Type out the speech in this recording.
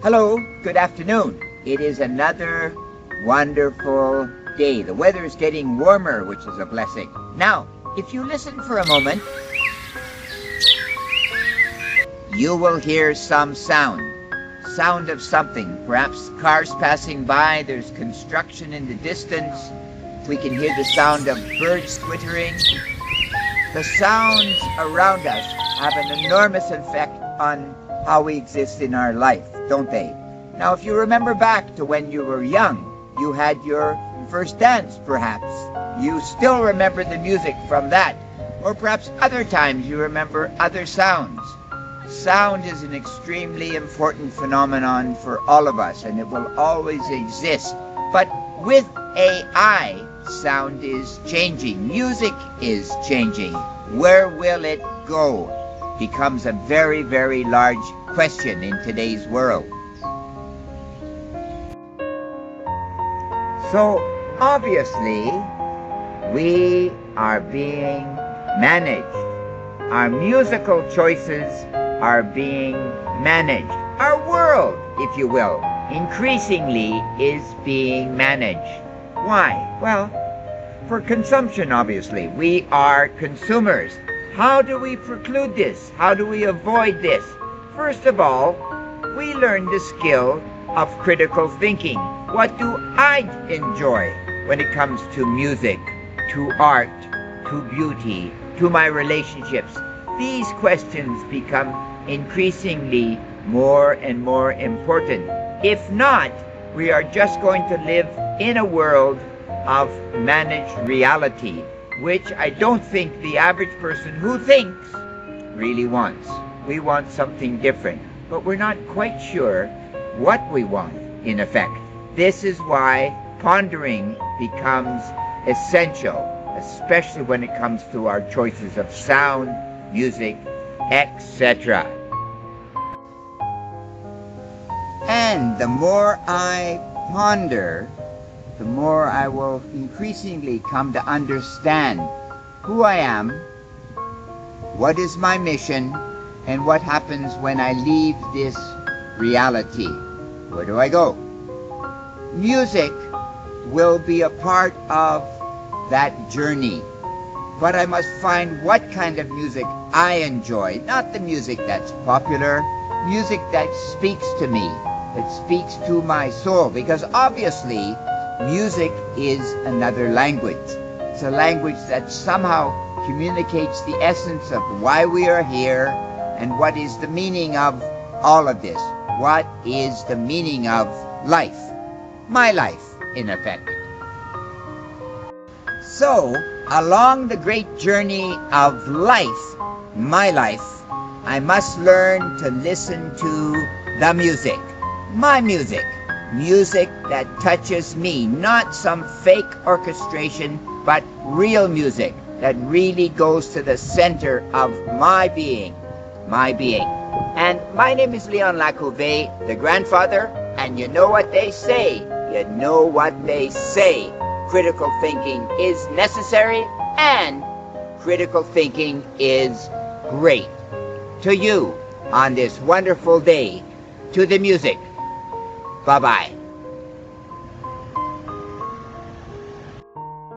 Hello, good afternoon. It is another wonderful day. The weather is getting warmer, which is a blessing. Now, if you listen for a moment, you will hear some sound of something. Perhaps cars passing by, there's construction in the distance. We can hear the sound of birds twittering. The sounds around us have an enormous effect on how we exist in our life, don't they? Now, if you remember back to when you were young, you had your first dance, perhaps. You still remember the music from that. Or perhaps other times you remember other sounds. Sound is an extremely important phenomenon for all of us, and it will always exist. But with AI, sound is changing. Music is changing. Where will it go? Becomes a very, very large question in today's world. So, obviously, we are being managed. Our musical choices are being managed. Our world, if you will, increasingly is being managed. Why? Well, for consumption, obviously. We are consumers. How do we preclude this? How do we avoid this? First of all, we learn the skill of critical thinking. What do I enjoy when it comes to music, to art, to beauty, to my relationships? These questions become increasingly more and more important. If not, we are just going to live in a world of managed reality, which I don't think the average person who thinks really wants. We want something different, but we're not quite sure what we want, in effect. This is why pondering becomes essential, especially when it comes to our choices of sound, music, etc. And the more I ponder, the more I will increasingly come to understand who I am, what is my mission, and what happens when I leave this reality. Where do I go? Music will be a part of that journey, but I must find what kind of music I enjoy, not the music that's popular, music that speaks to me, that speaks to my soul, because obviously music is another language. It's a language that somehow communicates the essence of why we are here and what is the meaning of all of this. What is the meaning of life? My life, in effect. So, along the great journey of life, my life, I must learn to listen to the music. My music. Music that touches me, not some fake orchestration, but real music that really goes to the center of my being. And my name is Leon Lacouvé, the grandfather, and you know what they say. Critical thinking is necessary, and critical thinking is great. To you, on this wonderful day, to the music. Bye-bye.